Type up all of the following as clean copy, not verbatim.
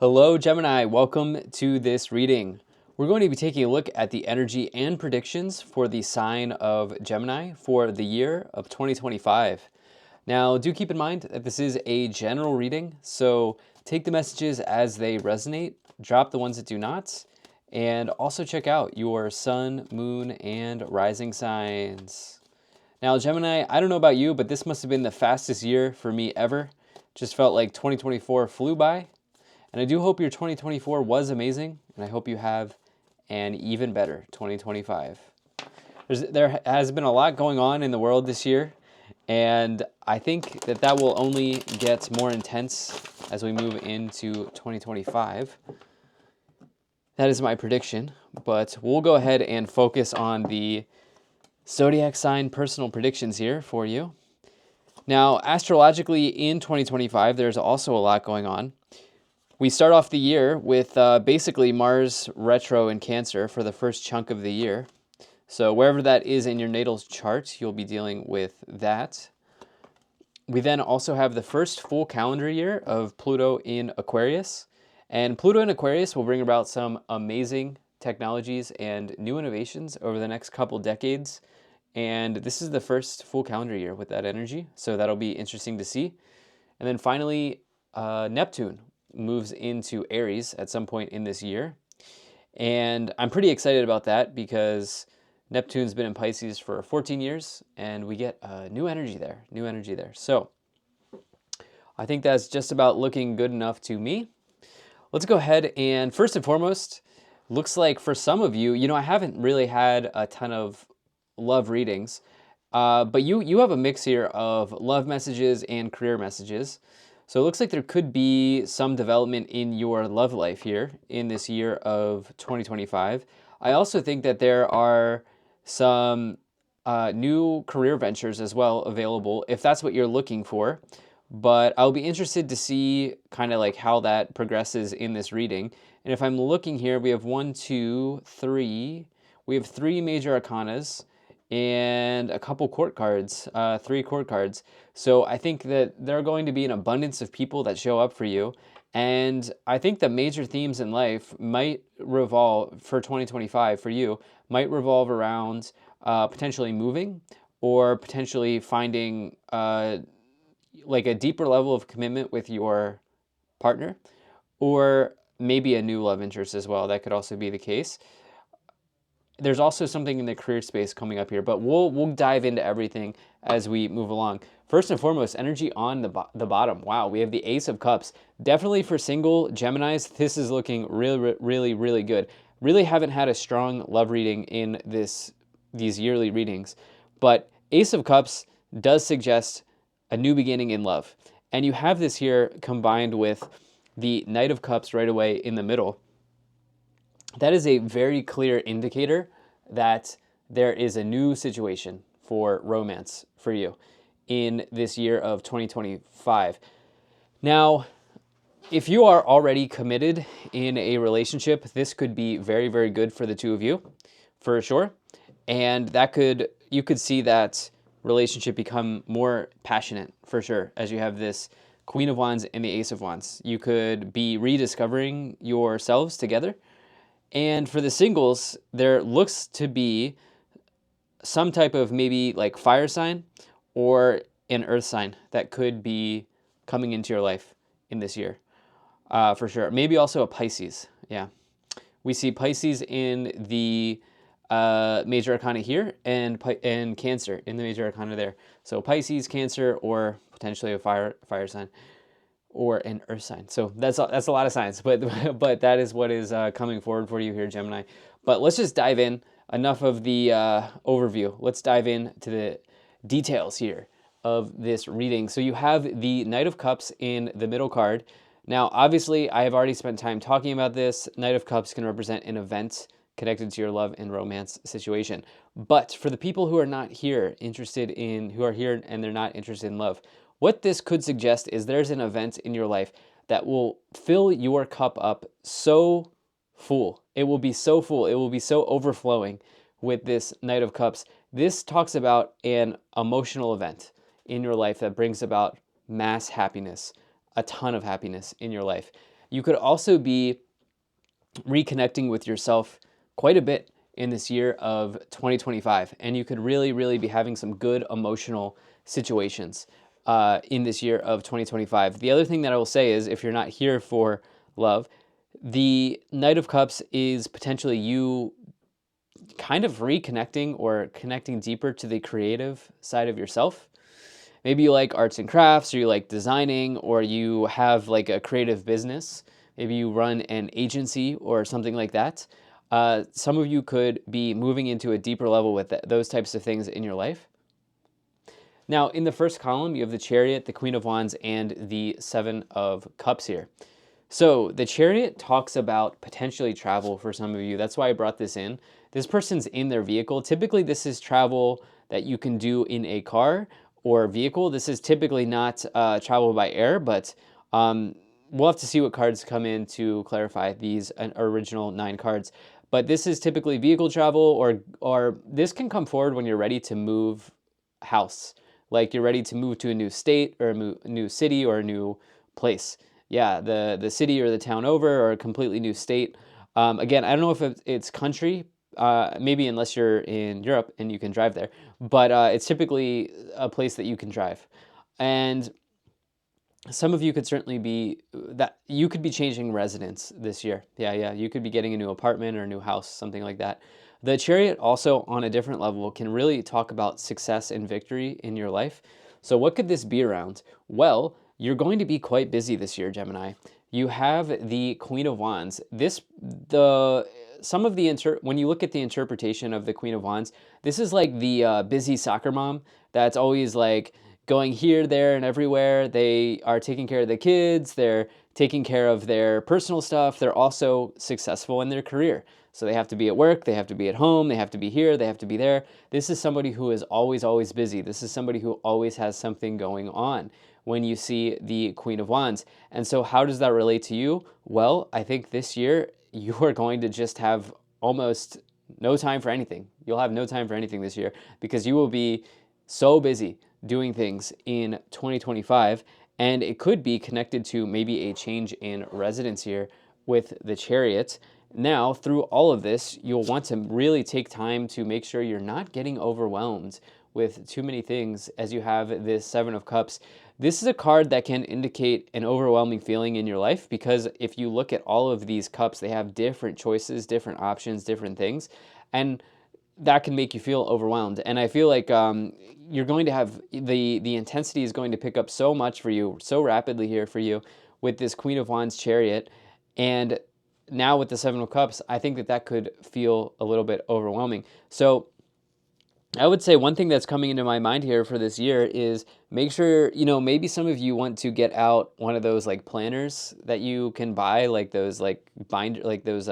Hello, Gemini. Welcome to this reading. We're going to be taking a look at the energy and predictions for the sign of Gemini for the year of 2025. Now, do keep in mind that this is a general reading, so take the messages as they resonate, drop the ones that do not, and also check out your sun, moon, and rising signs. Now, Gemini, I don't know about you, but this must have been the fastest year for me ever. Just felt like 2024 flew by. And I do hope your 2024 was amazing, and I hope you have an even better 2025. There has been a lot going on in the world this year, and I think that will only get more intense as we move into 2025. That is my prediction, but we'll go ahead and focus on the zodiac sign personal predictions here for you. Now, astrologically in 2025, there's also a lot going on. We start off the year with basically Mars retro in Cancer for the first chunk of the year. So wherever that is in your natal chart, you'll be dealing with that. We then also have the first full calendar year of Pluto in Aquarius. And Pluto in Aquarius will bring about some amazing technologies and new innovations over the next couple decades. And this is the first full calendar year with that energy, so that'll be interesting to see. And then finally, Neptune moves into Aries at some point in this year. And I'm pretty excited about that because Neptune's been in Pisces for 14 years and we get new energy there, So I think that's just about looking good enough to me. Let's go ahead and first and foremost, looks like for some of you, I haven't really had a ton of love readings, but you have a mix here of love messages and career messages. So it looks like there could be some development in your love life here in this year of 2025. I also think that there are some new career ventures as well available if that's what you're looking for. But I'll be interested to see kind of like how that progresses in this reading. And if I'm looking here, we have 1, 2, 3. We have 3 major arcanas and a couple court cards, 3 court cards. So I think that there are going to be an abundance of people that show up for you. And I think the major themes in life might revolve, for 2025 for you, might revolve around potentially moving or potentially finding like a deeper level of commitment with your partner, or maybe a new love interest as well. That could also be the case. There's also something in the career space coming up here, but we'll dive into everything as we move along. First and foremost, energy on the bottom. Wow, we have the Ace of Cups. Definitely for single Geminis, this is looking really good. Really haven't had a strong love reading in these yearly readings, but Ace of Cups does suggest a new beginning in love. And you have this here combined with the Knight of Cups right away in the middle. That is a very clear indicator that there is a new situation for romance for you in this year of 2025. You if you are already committed in a relationship, this could be very good for the two of you, for sure. And you could see that relationship become more passionate, for sure, as you have this Queen of Wands and the Ace of Wands. You could be rediscovering yourselves together. And for the singles, there looks to be some type of maybe like fire sign or an earth sign that could be coming into your life in this year, for sure. Maybe also a Pisces, yeah. We see Pisces in the major arcana here and Cancer in the major arcana there. So Pisces, Cancer, or potentially a fire sign or an earth sign. So that's a lot of signs, but that is what is coming forward for you here, Gemini. But let's just dive in. Enough of the overview. Let's dive into the details here of this reading. So you have the Knight of Cups in the middle card. Now, obviously, I have already spent time talking about this. Knight of Cups can represent an event connected to your love and romance situation. But for the people who are not here who are here and they're not interested in love, what this could suggest is there's an event in your life that will fill your cup up so full. It will be so full. It will be so overflowing with this Knight of Cups. This talks about an emotional event in your life that brings about mass happiness, a ton of happiness in your life. You could also be reconnecting with yourself quite a bit in this year of 2025, and you could really, really be having some good emotional situations in this year of 2025. The other thing that I will say is, if you're not here for love, the Knight of Cups is potentially you kind of reconnecting or connecting deeper to the creative side of yourself. Maybe you like arts and crafts, or you like designing, or you have like a creative business. Maybe you run an agency or something like that. Some of you could be moving into a deeper level with those types of things in your life. Now, in the first column, you have the Chariot, the Queen of Wands, and the Seven of Cups here. So the Chariot talks about potentially travel for some of you. That's why I brought this in. This person's in their vehicle. Typically, this is travel that you can do in a car or vehicle. This is typically not travel by air, but we'll have to see what cards come in to clarify these original 9 cards. But this is typically vehicle travel, or this can come forward when you're ready to move house. Like you're ready to move to a new state or a new city or a new place. Yeah, the city or the town over, or a completely new state. Again, I don't know if it's country, maybe unless you're in Europe and you can drive there, but it's typically a place that you can drive. And some of you could certainly be that you could be changing residence this year. Yeah, you could be getting a new apartment or a new house, something like that. The Chariot also, on a different level, can really talk about success and victory in your life. So what could this be around? Well, you're going to be quite busy this year, Gemini. You have the Queen of Wands. When you look at the interpretation of the Queen of Wands, this is like the busy soccer mom that's always like going here, there, and everywhere. They are taking care of the kids. They're taking care of their personal stuff. They're also successful in their career. So they have to be at work, they have to be at home, they have to be here, they have to be there. This is somebody who is always, always busy. This is somebody who always has something going on when you see the Queen of Wands. And so how does that relate to you? Well, I think this year you are going to just have almost no time for anything. You'll have no time for anything this year because you will be so busy doing things in 2025. And it could be connected to maybe a change in residence here with the Chariot. Now, through all of this, you'll want to really take time to make sure you're not getting overwhelmed with too many things as you have this Seven of Cups. This is a card that can indicate an overwhelming feeling in your life, because if you look at all of these cups, they have different choices, different options, different things, and that can make you feel overwhelmed. And I feel like you're going to have the intensity is going to pick up so much for you, so rapidly here for you with this Queen of Wands Chariot. And now with the Seven of Cups, I think that could feel a little bit overwhelming. So I would say one thing that's coming into my mind here for this year is make sure, maybe some of you want to get out one of those like planners that you can buy, like those like those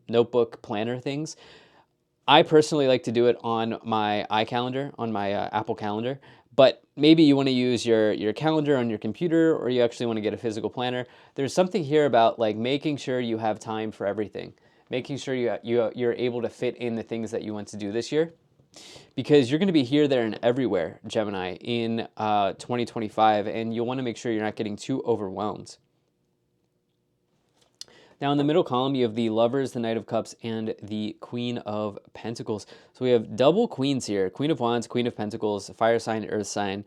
notebook planner things. I personally like to do it on my iCalendar, on my Apple Calendar, but maybe you want to use your calendar on your computer, or you actually want to get a physical planner. There's something here about like making sure you have time for everything, making sure you're able to fit in the things that you want to do this year, because you're going to be here, there, and everywhere, Gemini, in 2025, and you'll want to make sure you're not getting too overwhelmed. Now in the middle column, you have the Lovers, the Knight of Cups, and the Queen of Pentacles. So we have double queens here, Queen of Wands, Queen of Pentacles, fire sign, earth sign.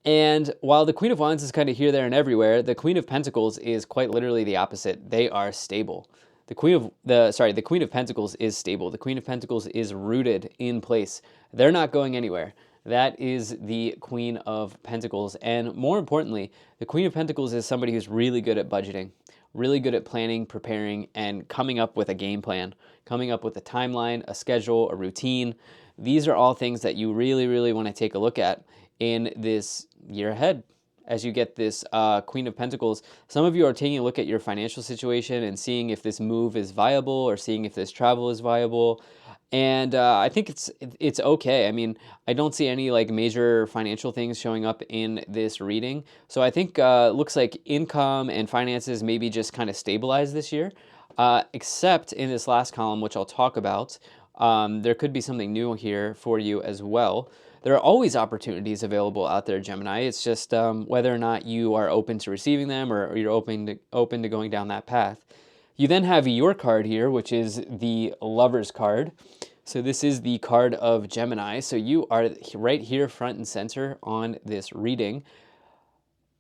And while the Queen of Wands is kind of here, there, and everywhere, the Queen of Pentacles is quite literally the opposite. They are stable. The Queen of Pentacles is stable. The Queen of Pentacles is rooted in place. They're not going anywhere. That is the Queen of Pentacles. And more importantly, the Queen of Pentacles is somebody who's really good at budgeting, really good at planning, preparing, and coming up with a game plan, coming up with a timeline, a schedule, a routine. These are all things that you really, really want to take a look at in this year ahead. As you get this Queen of Pentacles, some of you are taking a look at your financial situation and seeing if this move is viable, or seeing if this travel is viable. And I think it's okay. I mean, I don't see any like major financial things showing up in this reading. So I think looks like income and finances maybe just kind of stabilize this year, except in this last column, which I'll talk about. There could be something new here for you as well. there are always opportunities available out there, Gemini. It's just whether or not you are open to receiving them, or you're open to going down that path. You then have your card here, which is the Lover's card. So this is the card of Gemini. So you are right here front and center on this reading.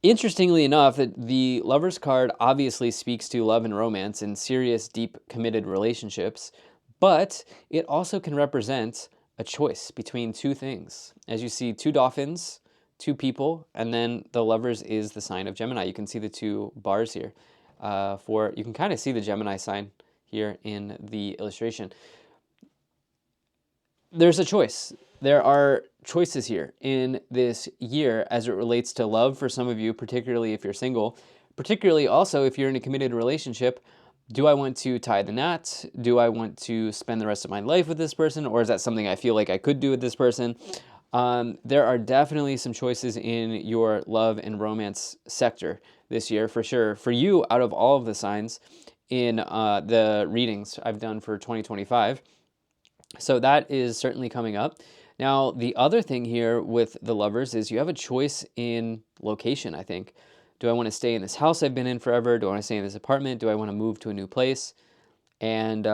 Interestingly enough, the Lover's card obviously speaks to love and romance and serious, deep, committed relationships, but it also can represent a choice between two things. As you see, two dolphins, two people, and then the Lovers is the sign of Gemini. You can see the two bars here. You can kind of see the Gemini sign here in the illustration. There's a choice. There are choices here in this year as it relates to love for some of you, particularly if you're single, particularly also if you're in a committed relationship. Do I want to tie the knot? Do I want to spend the rest of my life with this person? Or is that something I feel like I could do with this person? There are definitely some choices in your love and romance sector this year, for sure. For you, out of all of the signs in the readings I've done for 2025, so that is certainly coming up. Now, the other thing here with the Lovers is you have a choice in location, I think. Do I want to stay in this house I've been in forever? Do I want to stay in this apartment? Do I want to move to a new place? And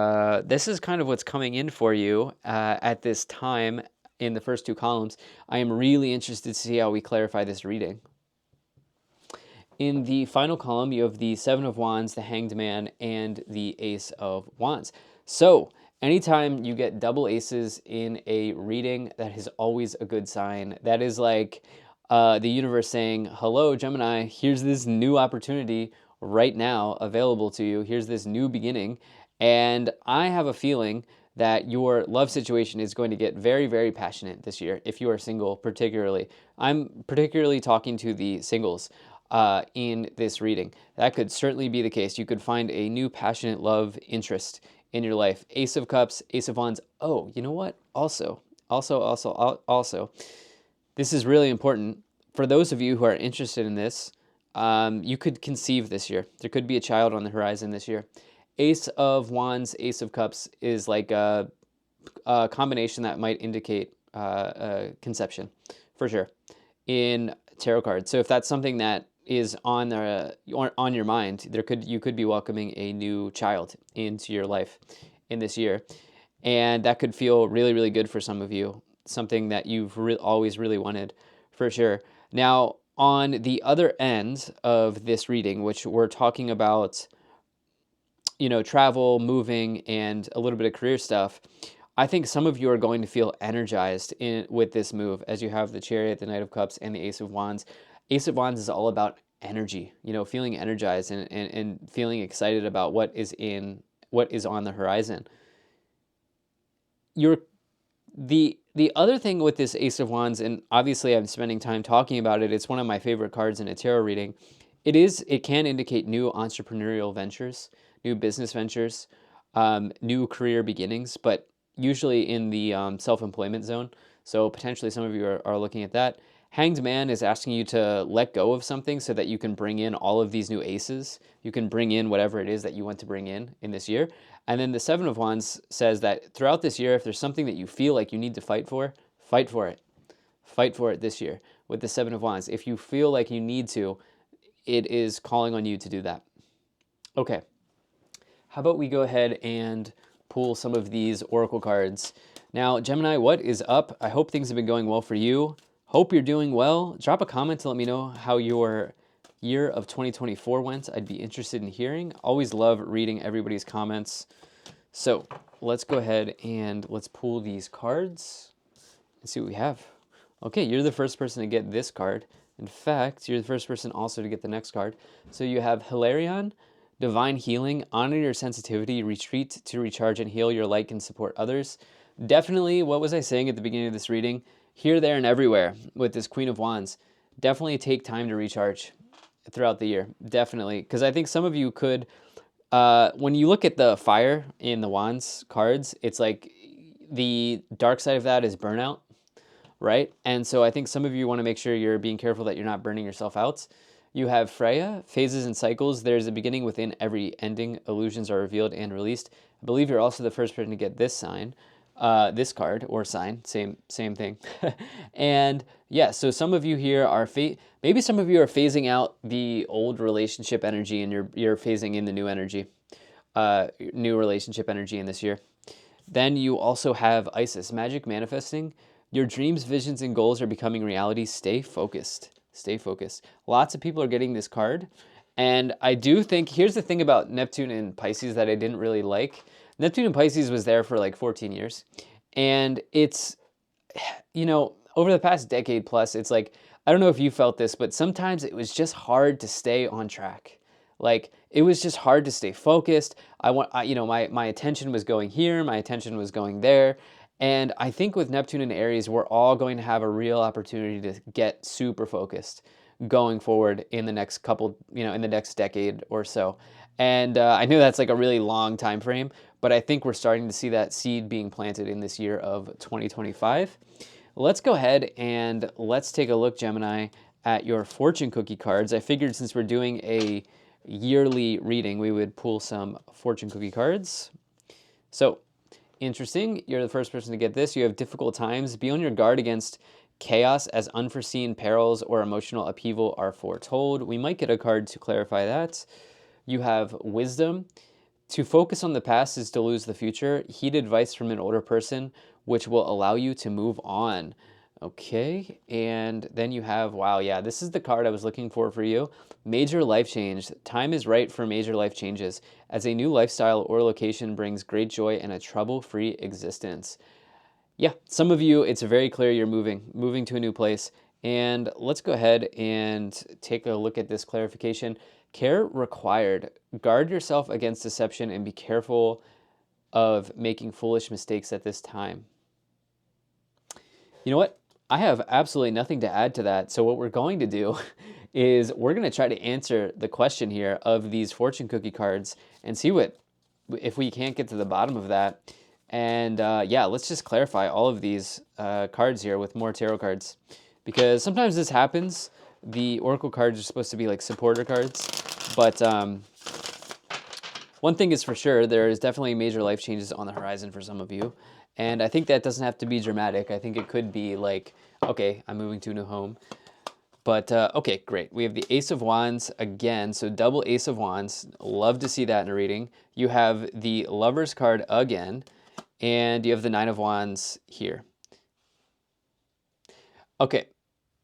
this is kind of what's coming in for you at this time in the first two columns. I am really interested to see how we clarify this reading. In the final column, you have the Seven of Wands, the Hanged Man, and the Ace of Wands. So anytime you get double aces in a reading, that is always a good sign. That is like the universe saying, hello, Gemini, here's this new opportunity right now available to you. Here's this new beginning. And I have a feeling that your love situation is going to get very, very passionate this year, if you are single particularly. I'm particularly talking to the singles in this reading. That could certainly be the case. You could find a new passionate love interest in your life. Ace of Cups, Ace of Wands. Oh, you know what? Also, this is really important. For those of you who are interested in this, you could conceive this year. There could be a child on the horizon this year. Ace of Wands, Ace of Cups is like a combination that might indicate conception, for sure, in tarot cards. So if that's something that is on your mind, you could be welcoming a new child into your life in this year, and that could feel really, really good for some of you. Something that you've always really wanted, for sure. Now, on the other end of this reading, which we're talking about, travel, moving, and a little bit of career stuff, I think some of you are going to feel energized with this move as you have the Chariot, the Knight of Cups, and the Ace of Wands. Ace of Wands is all about energy, feeling energized and feeling excited about what is on the horizon. The other thing with this Ace of Wands, and obviously I'm spending time talking about it, it's one of my favorite cards in a tarot reading. It can indicate new entrepreneurial ventures, new business ventures, new career beginnings, but usually in the self-employment zone. So potentially some of you are looking at that. Hanged Man is asking you to let go of something so that you can bring in all of these new aces. You can bring in whatever it is that you want to bring in this year. And then the Seven of Wands says that throughout this year, if there's something that you feel like you need to fight for it. Fight for it this year with the Seven of Wands. If you feel like you need to, it is calling on you to do that. Okay. How about we go ahead and pull some of these oracle cards. Now, Gemini, what is up? I hope things have been going well for you. Hope you're doing well. Drop a comment to let me know how your year of 2024 went. I'd be interested in hearing. Always love reading everybody's comments. So let's go ahead and let's pull these cards and see what we have. Okay, you're the first person to get this card. In fact, you're the first person also to get the next card. So you have Hilarion, Divine Healing, honor your sensitivity, retreat to recharge and heal. Your light can support others. Definitely, what was I saying at the beginning of this reading? Here, there, and everywhere with this Queen of Wands. Definitely take time to recharge throughout the year. Definitely. Because I think some of you could, when you look at the fire in the Wands cards, it's like the dark side of that is burnout, right? And so I think some of you want to make sure you're being careful that you're not burning yourself out. You have Freya, phases and cycles. There's a beginning within every ending. Illusions are revealed and released. I believe you're also the first person to get this sign. this card or sign, same thing. And yeah, so some of you here are maybe some of you are phasing out the old relationship energy and you're phasing in the new energy, new relationship energy in this year. Then you also have Isis, magic manifesting. Your dreams, visions, and goals are becoming reality. Stay focused. Stay focused. Lots of people are getting this card. And I do think, here's the thing about Neptune and Pisces that I didn't really like. Neptune and Pisces was there for like 14 years. And it's, over the past decade plus, it's like, I don't know if you felt this, but sometimes it was just hard to stay on track. Like it was just hard to stay focused. My attention was going here, my attention was going there. And I think with Neptune and Aries, we're all going to have a real opportunity to get super focused going forward in the next couple, in the next decade or so. And I know that's like a really long time frame, but I think we're starting to see that seed being planted in this year of 2025. Let's go ahead and let's take a look, Gemini, at your fortune cookie cards. I figured since we're doing a yearly reading, we would pull some fortune cookie cards. So, interesting. You're the first person to get this. You have difficult times. Be on your guard against chaos as unforeseen perils or emotional upheaval are foretold. We might get a card to clarify that. You have wisdom. To focus on the past is to lose the future. Heed advice from an older person, which will allow you to move on. Okay, and then you have, wow, yeah, this is the card I was looking for you. Major life change. Time is right for major life changes, as a new lifestyle or location brings great joy and a trouble-free existence. Yeah, some of you, it's very clear you're moving to a new place. And let's go ahead and take a look at this clarification. Care required. Guard yourself against deception and be careful of making foolish mistakes at this time. You know what? I have absolutely nothing to add to that. So what we're going to do is we're going to try to answer the question here of these fortune cookie cards and see if we can't get to the bottom of that. And yeah, let's just clarify all of these cards here with more tarot cards, because sometimes this happens. The oracle cards are supposed to be like supporter cards, but one thing is for sure, there is definitely major life changes on the horizon for some of you. And I think that doesn't have to be dramatic. I think it could be like, okay, I'm moving to a new home. But okay, great. We have the Ace of Wands again, so double Ace of Wands. Love to see that in a reading. You have the Lover's card again, and you have the Nine of Wands here. Okay,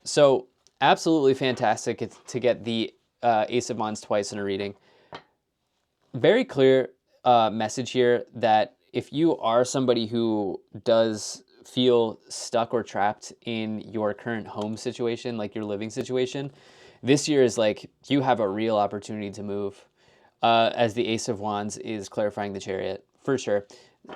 so absolutely fantastic to get the Ace of Wands twice in a reading. Very clear message here that if you are somebody who does feel stuck or trapped in your current home situation, like your living situation, this year is like you have a real opportunity to move. As the Ace of Wands is clarifying the Chariot, for sure.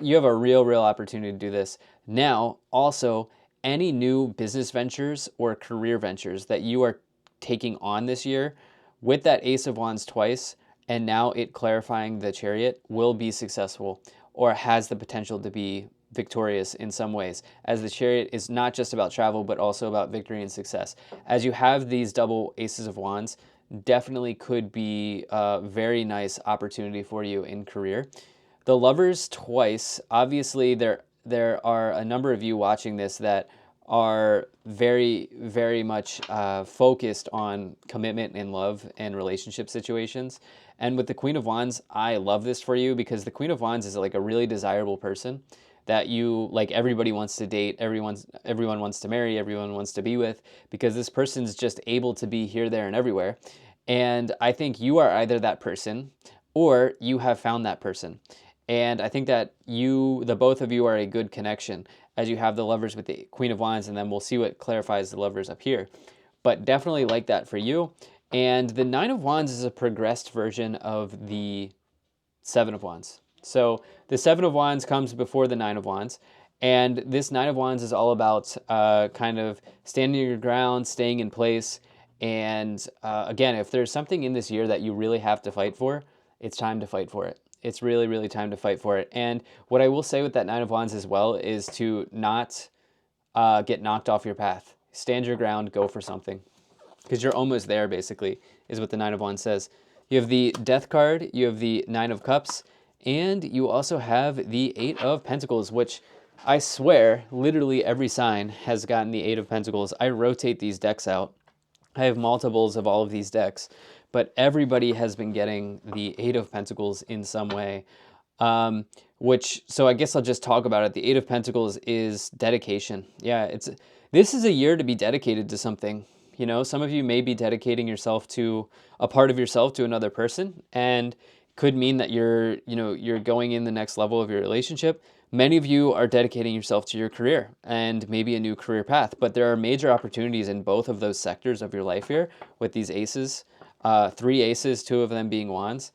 You have a real opportunity to do this. Now, also, any new business ventures or career ventures that you are taking on this year, with that Ace of Wands twice, and now it clarifying the Chariot, will be successful or has the potential to be victorious in some ways, as the Chariot is not just about travel, but also about victory and success. As you have these double Aces of Wands, definitely could be a very nice opportunity for you in career. The Lovers twice, obviously there are a number of you watching this that are very much focused on commitment and love and relationship situations. And with the Queen of Wands, I love this for you, because the Queen of Wands is like a really desirable person that you, like, everybody wants to date, everyone wants to marry, everyone wants to be with, because this person's just able to be here, there, and everywhere. And I think you are either that person or you have found that person. And I think that the both of you are a good connection, as you have the Lovers with the Queen of Wands, and then we'll see what clarifies the Lovers up here. But definitely like that for you. And the Nine of Wands is a progressed version of the Seven of Wands. So the Seven of Wands comes before the Nine of Wands. And this Nine of Wands is all about kind of standing your ground, staying in place. And again, if there's something in this year that you really have to fight for, it's time to fight for it. It's really time to fight for it. And what I will say with that Nine of Wands as well is to not get knocked off your path. Stand your ground, go for something, because you're almost there, basically, is what the Nine of Wands says. You have the Death card, you have the Nine of Cups, and you also have the Eight of Pentacles, which I swear, literally every sign has gotten the Eight of Pentacles. I rotate these decks out. I have multiples of all of these decks, but everybody has been getting the Eight of Pentacles in some way. So I guess I'll just talk about it. The Eight of Pentacles is dedication. Yeah, this is a year to be dedicated to something. You know, some of you may be dedicating yourself to a part of yourself to another person, and could mean that you're going in the next level of your relationship. Many of you are dedicating yourself to your career and maybe a new career path, but there are major opportunities in both of those sectors of your life here with these aces, three aces, two of them being wands.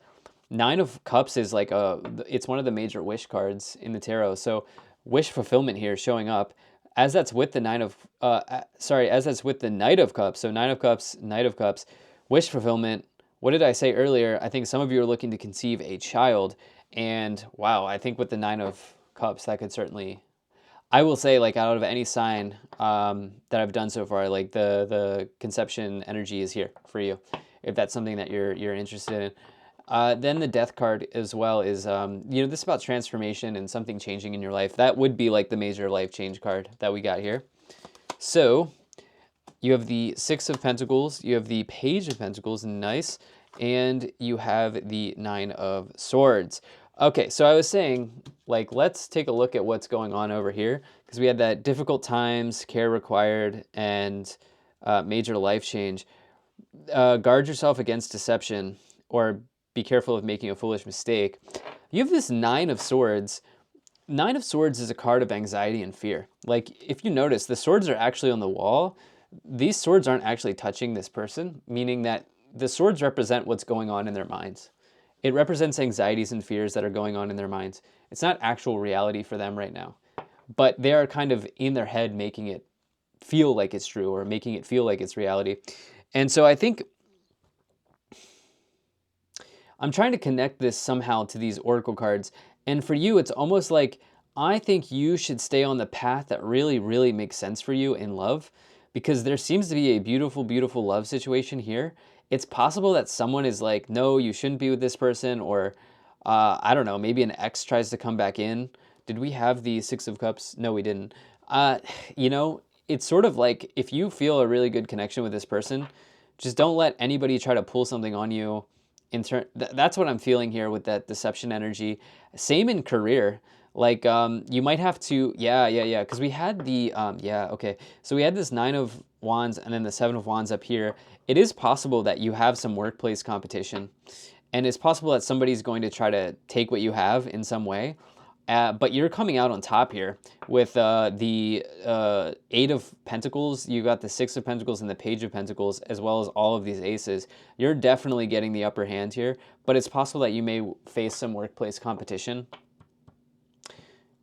Nine of Cups is like it's one of the major wish cards in the tarot. So wish fulfillment here showing up as that's with the as that's with the Knight of Cups. So Nine of Cups, Knight of Cups, wish fulfillment. What did I say earlier? I think some of you are looking to conceive a child, and wow, I think with the Nine of Cups, that could certainly, I will say, like out of any sign that I've done so far, like the conception energy is here for you, if that's something that you're interested in. Then the Death card as well is, this is about transformation and something changing in your life. That would be like the major life change card that we got here. So you have the Six of Pentacles, you have the Page of Pentacles, nice, and you have the Nine of Swords. Okay, so I was saying, like, let's take a look at what's going on over here, because we had that difficult times, care required, and major life change. Guard yourself against deception, or be careful of making a foolish mistake. You have this Nine of Swords. Nine of Swords is a card of anxiety and fear. Like, if you notice, the swords are actually on the wall. These swords aren't actually touching this person, meaning that the swords represent what's going on in their minds. It represents anxieties and fears that are going on in their minds. It's not actual reality for them right now, but they are kind of in their head making it feel like it's true, or making it feel like it's reality. And so I think I'm trying to connect this somehow to these oracle cards. And for you, it's almost like I think you should stay on the path that really, really makes sense for you in love, because there seems to be a beautiful, beautiful love situation here. It's possible that someone is like, no, you shouldn't be with this person, or I don't know, maybe an ex tries to come back in. Did we have the Six of Cups? No, we didn't. Uh, it's sort of like if you feel a really good connection with this person, just don't let anybody try to pull something on you. That's what I'm feeling here with that deception energy. Same in career. Like, you might have to, yeah, because we had the, okay. So we had this Nine of Wands and then the Seven of Wands up here. It is possible that you have some workplace competition, and it's possible that somebody's going to try to take what you have in some way. But you're coming out on top here with the Eight of Pentacles. You got the Six of Pentacles and the Page of Pentacles, as well as all of these aces. You're definitely getting the upper hand here, but it's possible that you may face some workplace competition.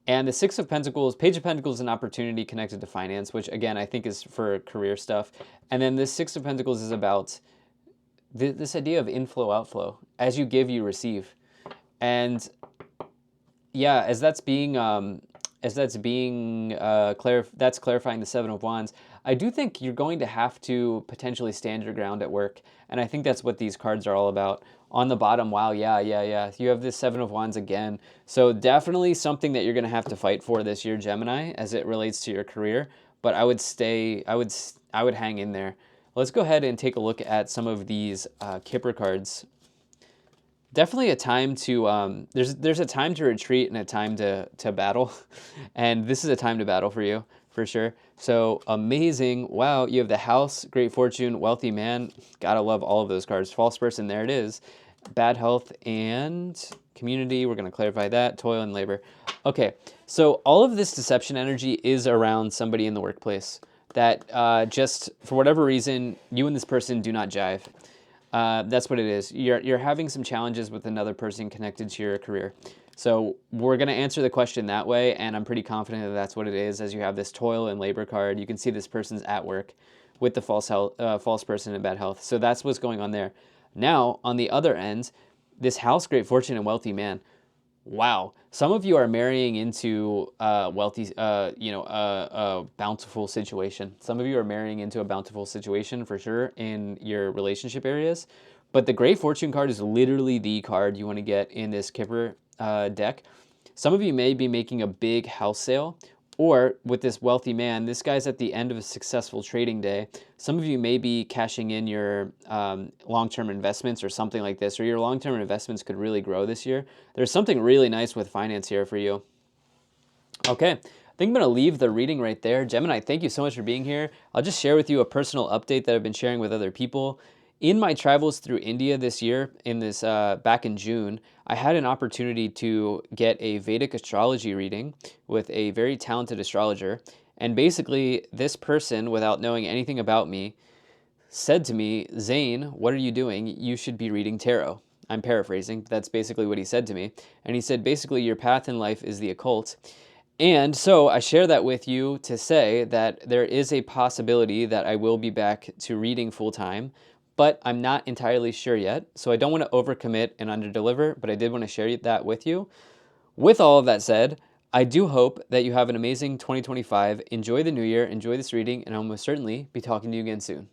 And the Six of Pentacles, Page of Pentacles is an opportunity connected to finance, which again, I think is for career stuff. And then this Six of Pentacles is about this idea of inflow, outflow. As you give, you receive. And yeah, that's clarifying the Seven of Wands. I do think you're going to have to potentially stand your ground at work, and I think that's what these cards are all about. On the bottom, wow, yeah. You have this Seven of Wands again. So definitely something that you're going to have to fight for this year, Gemini, as it relates to your career. But I would hang in there. Let's go ahead and take a look at some of these Kipper cards. Definitely a time to there's a time to retreat and a time to battle, and this is a time to battle for you for sure. So amazing. Wow, you have the House, Great Fortune, Wealthy Man. Gotta love all of those cards. False Person, there it is. Bad Health and Community, we're going to clarify that. Toil and Labor. Okay, so all of this deception energy is around somebody in the workplace that just for whatever reason you and this person do not jive. That's what it is. You're having some challenges with another person connected to your career. So we're going to answer the question that way, and I'm pretty confident that that's what it is, as you have this Toil and Labor card. You can see this person's at work with the false person and bad health. So that's what's going on there. Now, on the other end, this House, Great Fortune, and Wealthy Man. Wow. Some of you are marrying into wealthy, a bountiful situation. Some of you are marrying into a bountiful situation for sure in your relationship areas. But the Great Fortune card is literally the card you want to get in this Kipper deck. Some of you may be making a big house sale, or with this wealthy man, this guy's at the end of a successful trading day. Some of you may be cashing in your long-term investments or something like this, or your long-term investments could really grow this year. There's something really nice with finance here for you. Okay, I think I'm going to leave the reading right there. Gemini, thank you so much for being here. I'll just share with you a personal update that I've been sharing with other people. In my travels through India this year, back in June, I had an opportunity to get a Vedic astrology reading with a very talented astrologer. And basically, this person, without knowing anything about me, said to me, Zane, what are you doing? You should be reading tarot. I'm paraphrasing, but that's basically what he said to me. And he said, basically, your path in life is the occult. And so I share that with you to say that there is a possibility that I will be back to reading full time, but I'm not entirely sure yet. So I don't want to overcommit and underdeliver, but I did want to share that with you. With all of that said, I do hope that you have an amazing 2025. Enjoy the new year, enjoy this reading, and I'll most certainly be talking to you again soon.